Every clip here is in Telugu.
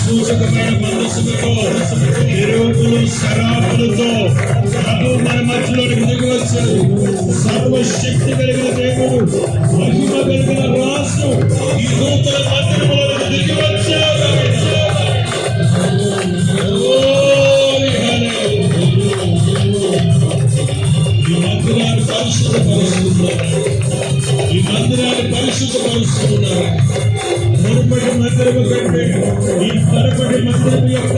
సూచకమైన మనసులతో ఎరువులు శరాపులతో ప్రభు మన మధ్యలోకి దిగి వచ్చాడు. సర్వశక్తి కలిగిన దేవుడు, మహిమ కలిగిన రాజు ఈ నూతన మందిరంలోకి దిగి వచ్చాడు. ఈ మందిరాన్ని పరిశుద్ధపరుస్తున్నారు, ఈ మందిరాన్ని పరిశుద్ధపరుస్తున్నారు. మునుపటి మందిరము కంటే ఈ కడపటి మందిరము యొక్క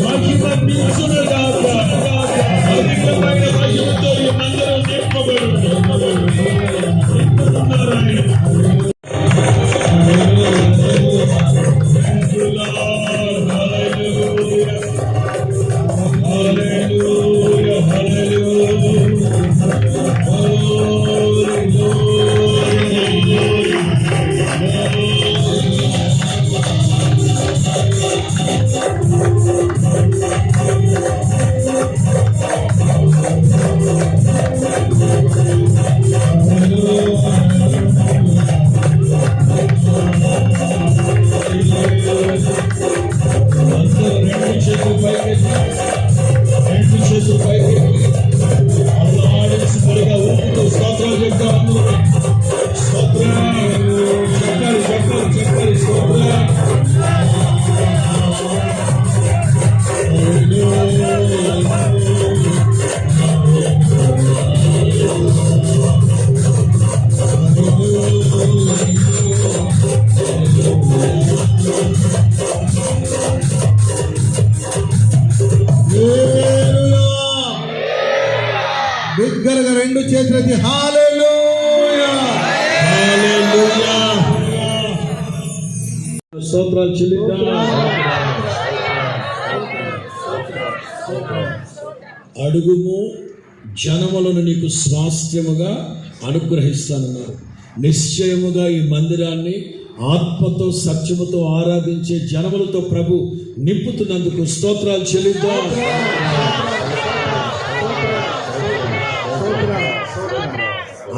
మహిమ మించునగాక. అధికమైన మహిమతో ఈ మందిరం నింపబడుతున్నారని బిగ్గరగా రెండు చేతులెత్తి హల్లెలూయా హల్లెలూయా స్తోత్రాలు చెల్లిద్దాం. అడుగుము, జనములను నీకు స్వాస్థ్యముగా అనుగ్రహిస్తానన్నారు. నిశ్చయముగా ఈ మందిరాన్ని ఆత్మతో సత్యముతో ఆరాధించే జనములతో ప్రభు నింపుతున్నందుకు స్తోత్రాలు చెల్లిద్దాం.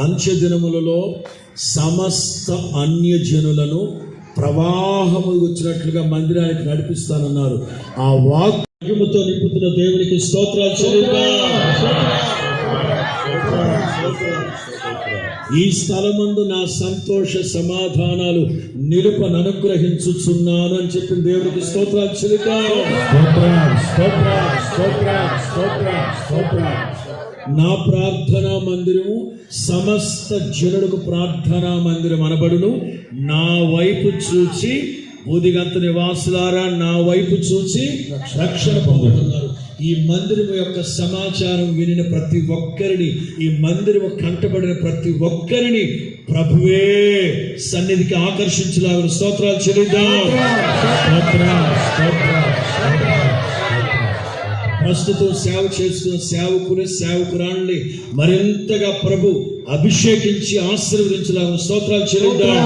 అంత్య దినములలో సమస్త అన్యజనులను ప్రవాహము వచ్చినట్లుగా మందిరానికి నడిపిస్తానన్నారు. ఆ వాక్యముతో నింపుతున్న దేవునికి స్తోత్రాలు చెల్లిద్దాం. ఈ స్థలమందు నా సంతోష సమాధానాలు నిలుపననుగ్రహించుచున్నాను అని చెప్పిన దేవునికి స్తోత్రాలు చెల్లిద్దాం. నా ప్రార్థనా మందిరము సమస్త జనులకు ప్రార్థనా మందిరం అనబడును. నా వైపు చూచి బూదిగంత నివాసులారా నా వైపు చూచి రక్షణ పొందుతున్నారు. ఈ మందిరం యొక్క సమాచారం వినిన ప్రతి ఒక్కరిని, ఈ మందిరం కంటబడిన ప్రతి ఒక్కరిని ప్రభువే సన్నిధికి ఆకర్షించలాగా స్తోత్రాలు చెల్లిద్దాం. ప్రస్తుతం సేవ చేస్తున్న సేవకులు సేవకురాళ్ళని మరింతగా ప్రభు అభిషేకించి ఆశీర్వదించలాగా స్తోత్రాలు చెల్లిద్దాం.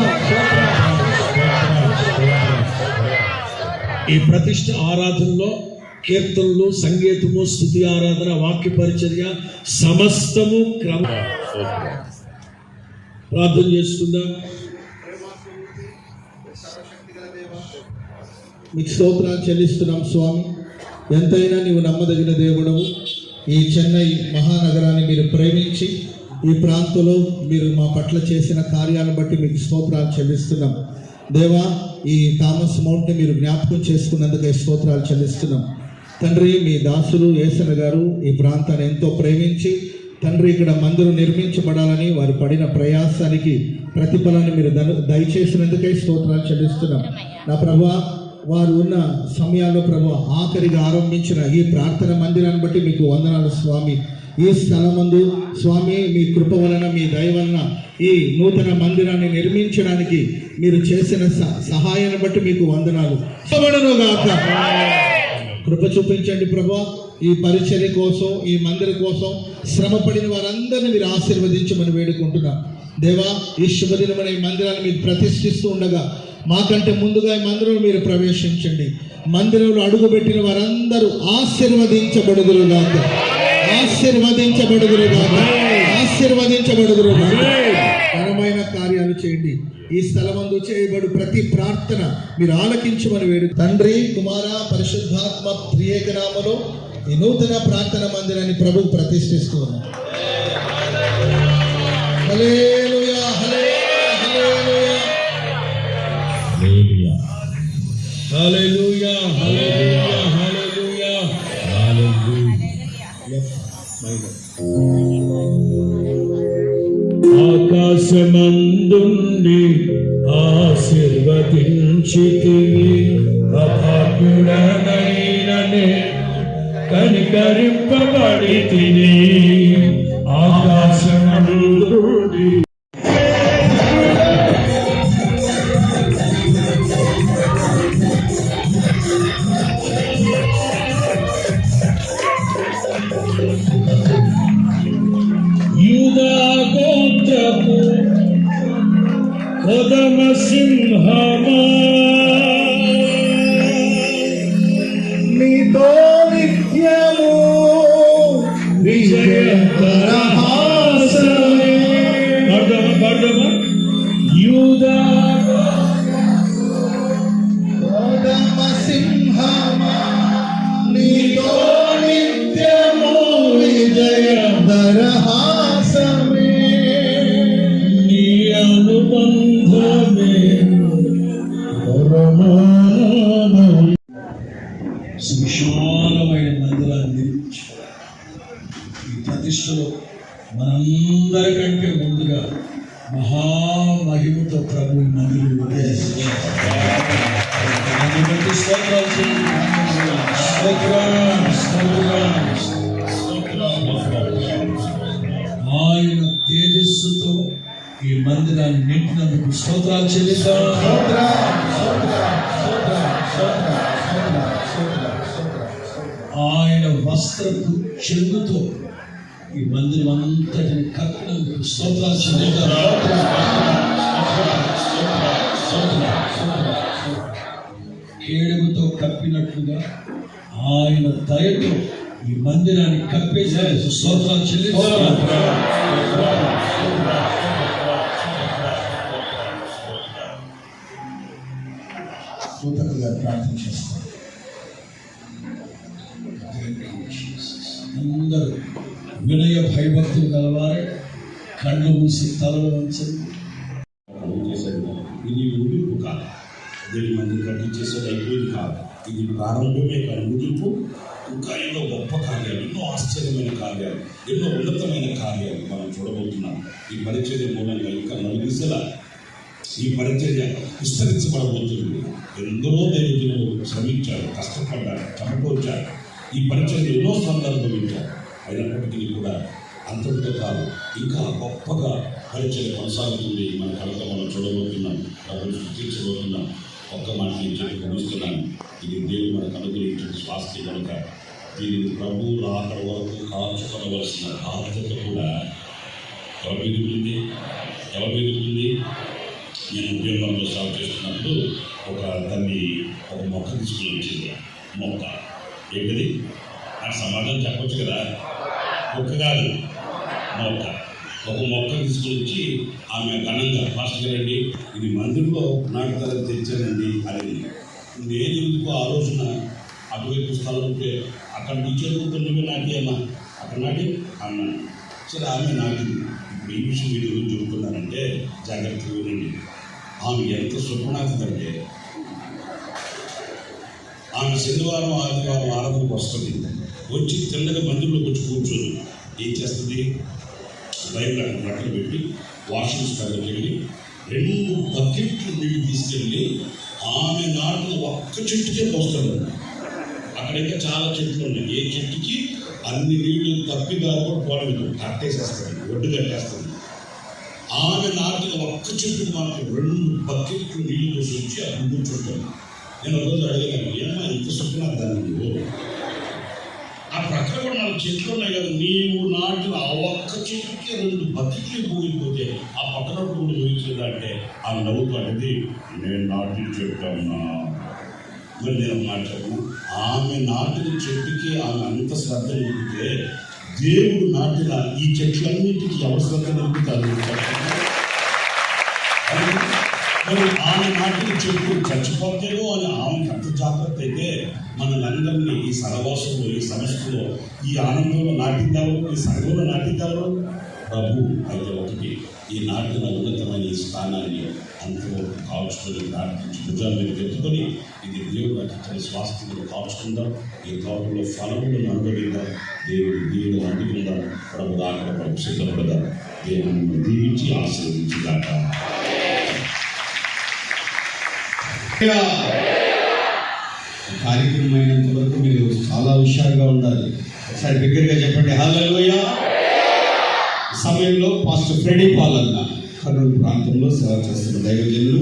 ఈ ప్రతిష్ఠ ఆరాధనలో కీర్తనలు, సంగీతము, స్తుతి ఆరాధన, వాక్య పరిచర్య సమస్తము ప్రార్థన చేసుకుందాం. మీకు స్తోత్రాలు చెల్లిస్తున్నాం స్వామి. ఎంతైనా నీవు నమ్మదగిన దేవుడవు. ఈ చెన్నై మహానగరాన్ని మీరు ప్రేమించి ఈ ప్రాంతంలో మీరు మా పట్ల చేసిన కార్యాలను బట్టి మీకు స్తోత్రాలు చెల్లిస్తున్నాం దేవా. ఈ థామస్ మౌంట్ని మీరు జ్ఞాపకం చేసుకున్నందుకు స్తోత్రాలు చెల్లిస్తున్నాం. తండ్రి, మీ దాసులు యేసన్న గారు ఈ ప్రాంతాన్ని ఎంతో ప్రేమించి తండ్రి ఇక్కడ మందిరం నిర్మించబడాలని వారు పడిన ప్రయాసానికి ప్రతిఫలాన్ని మీరు దయచేసినందుకే స్తోత్రాలు చెల్లిస్తున్నాం. నా ప్రభువా, వారు ఉన్న సమయాల్లో ప్రభువా ఆఖరిగా ఆరంభించిన ఈ ప్రార్థన మందిరాన్ని బట్టి మీకు వందనాలు స్వామి. ఈ స్థలమందు స్వామి మీ కృప వలన, మీ దయ వలన ఈ నూతన మందిరాన్ని నిర్మించడానికి మీరు చేసిన సహాయాన్ని బట్టి మీకు వందనాలు. కృప చూపించండి ప్రభువా. ఈ పరిచర్య కోసం, ఈ మందిరం కోసం శ్రమ పడిన వారందరినీ మీరు ఆశీర్వదించమని వేడుకుంటున్నాం. దేవా, ఈ శుభదినమైన ఈ మందిరాన్ని మీరు ప్రతిష్ఠిస్తూ ఉండగా మాకంటే ముందుగా ఈ మందిరంలో మీరు ప్రవేశించండి. మందిరంలో అడుగుపెట్టిన వారందరూ ఆశీర్వదించబడుదురుగాక, ఆశీర్వదించబడుదురుగాక, ఆశీర్వదించబడుదురుగాక. ఘనమైన కార్యాలు చేయండి. ఈ స్థలమందు చేయబడు ప్రతి ప్రార్థన మీరు ఆలకించమని వేడు. తండ్రి, కుమార, పరిశుద్ధాత్మ త్రియేక నామములో ఈ నూతన ప్రార్థన మందిరాన్ని ప్రభువు ప్రతిష్ఠిస్తూ ఉన్నాం. హల్లెలూయా, హల్లెలూయా, హల్లెలూయా, హల్లెలూయా, హల్లెలూయా, హల్లెలూయా, హల్లెలూయా. ఆకాశమందుండి ఆశీర్వదించితివి, అపాకుడనైననే కనికరింపబడితిని. ఆకాశమందుండి యూదా గోత్రపు కొదమ సింహమా, నీతో నిత్యము విజయకరహాసమే. పడదమా యూదా కొదమ సింహమా, నీతో నిత్యము విజయకరహాసమే. నీ అనుబంధమే సువిశాలమైన మందిరాన్ని నిర్మించి ఈ ప్రతిష్టలో మనందరికంటే ముందుగా మహామహిమతో ప్రభు మందిరం ఆయన తేజస్సుతో ఈ మందిరాన్ని నింపినందుకు స్తోత్రాలు చెల్లిద్దాం. ఆయన వస్త్రపు చెంగుతో ఈ మందిరం అంతటిని కప్పినందుకు స్తోత్రాలు చెల్లిద్దాం. కేడుగుతో కప్పినట్లుగా ఆయన దయతో ఈ మందిరాన్ని కప్పేసేందుకు స్తోత్రాలు చెల్లిద్దాం. కృతజ్ఞతగా ప్రార్థన చేస్తాం. అందరూ వినయ భయభక్తులు గలవారే కళ్ళు మూసి తలలు వంచండి. ఇది ముగింపు కాదు, దేని మంది కట్టించేసేది అయిపోయింది కాదు. ఇది ప్రారంభమే కానీ ముగింపు. ఇంకా ఎన్నో గొప్ప కార్యాలు, ఎన్నో ఆశ్చర్యమైన కార్యాలు, ఎన్నో ఉన్నతమైన కార్యాలు మనం చూడబోతున్నాం. ఈ పరిచర్య మూలంగా ఇంకా 4 దిశల ఈ పరిచర్య విస్తరించబడబోతుంది. ఎందరో దైవజనులు శ్రమించారు, కష్టపడ్డారు, చమకూర్చారు. ఈ పరిచర్య ఎన్నో సందర్భించారు. అయినప్పటికీ కూడా అంతటితో కాదు, ఇంకా గొప్పగా పరిచర్య కొనసాగుతుంది. మన కళతో మనం చూడబోతున్నాం, ప్రభుత్వం సృష్టించబోతున్నాం. ఒక్క మాట నేను చెప్పి గమనిస్తున్నాను, ఇది దేవుడు మనకు అనుగ్రహించిన స్వాస్థ్యం కనుక దీనిని ప్రభు రాకడ వరకు కాచుకోవలసిన బాధ్యత కూడా ఎవరి మీద ఉంది? నేను ఉద్యోగంలో సాగు చేస్తున్నప్పుడు ఒక తల్లి ఒక మొక్క తీసుకుని వచ్చింది. మొక్క ఏంటిది? నాకు సమాధానం చెప్పచ్చు కదా. మొక్క కాదు, మొక్క. ఒక మొక్క తీసుకుని వచ్చి ఆమె ఘనంగా ఫాస్ట్గా రండి, ఇది మందిరంలో నాటుతారని తెచ్చానండి అనేది. నేను ఎందుకు ఆ రోజున అటువైపు స్థలం ఉంటే అక్కడ నుంచి కొన్ని నాటి అమ్మా, అక్కడ నాటి అన్నాను. సరే, ఆమె నాటింది. ఇప్పుడు ఈ విషయం మీరు ఎవరు చెబుతున్నారంటే జాగ్రత్తగా వినండి. ఆమె ఎంత శుభ్రనాథంటే ఆమె శనివారం ఆదివారం ఆరాధనకు వస్తుంది. వచ్చి తెల్లగా మందిరంలోకి వచ్చి కూర్చొని ఏం చేస్తుంది? బయట బట్టలు పెట్టి వాషింగ్ స్టైల్కి వెళ్ళి 2 బకెట్లు నీళ్ళు తీసుకెళ్ళి ఆమె నాటిన ఒక్క చెట్టుకే పోస్తుంది. అక్కడైతే చాలా చెట్లు ఉన్నాయి. ఏ చెట్టుకి అన్ని నీళ్లు తప్పిగా కూడా పోలేదు, కట్టేసేస్తుంది, ఒడ్డు కట్టేస్తుంది. ఆమె నాటిన ఒక్క చెట్టుకు మాత్రం 2 బకెట్లు నీళ్లు పోసి వచ్చి అక్కడ కూర్చుంటాను. నేను ఒకరోజు అడిగాను, ఏమన్నా ఇంత సుఖనార్థాన్ని నువ్వు? ఆ ప్రక్కన కూడా 4 చెట్లు ఉన్నాయి కదా, నీవు నాటిన ఆ ఒక్క చెట్టుకి 2 బకెట్లు పోయిపోతే ఆ పక్కన కూడా పోయించలేదంటే ఆ నవ్వుతూ అనేది నేను నాటిన చెట్టు అన్నా. మరి నేను మాట్లాడను, ఆమె నాటిన చెట్టుకి ఆమె అంత శ్రద్ధ నింపితే దేవుడు నాటిన ఈ చెట్లన్నింటికి ఎవరు శ్రద్ధ నింపుతారు? మరి ఆమె నాటిన చెట్టు చచ్చిపోతేమో అని ఆమెకి అంత జాగ్రత్త అయితే మనల్ని ఈ సహవాసంలో, ఈ సమస్యలో, ఈ ఆనందంలో నాటిద్దాము, ఈ సంఘంలో నాటిద్దాము ప్రభు. అయితే ఒకటి, ఈ నాటిన ఉన్నతమైన ఈ స్థానాన్ని అంతవరకు కాల్చుకొని ప్రార్థించి భుజాల మీద ఎత్తుకొని ఇది దేవుడు అందించిన స్వాస్థ్యంలో కాల్చుకుందాం. ఈ తోటలో ఫలములు అనుభవిద్దాం. దేవుడు అందుకుందాం. ప్రభు దాకా ప్రభు సిద్ధపడదాం. దేవుని దీవించి ఆశీర్వదించి దాకా. కార్యక్రమం అయినంత వరకు మీరు చాలా హుషారుగా ఉండాలి. ఒకసారి దగ్గరగా చెప్పండి, హల్లెలూయా. సమయంలో పాస్టర్ ఫ్రెడీ పాల్ అన్న కర్నూలు ప్రాంతంలో సేవ చేస్తున్న దైవజనులు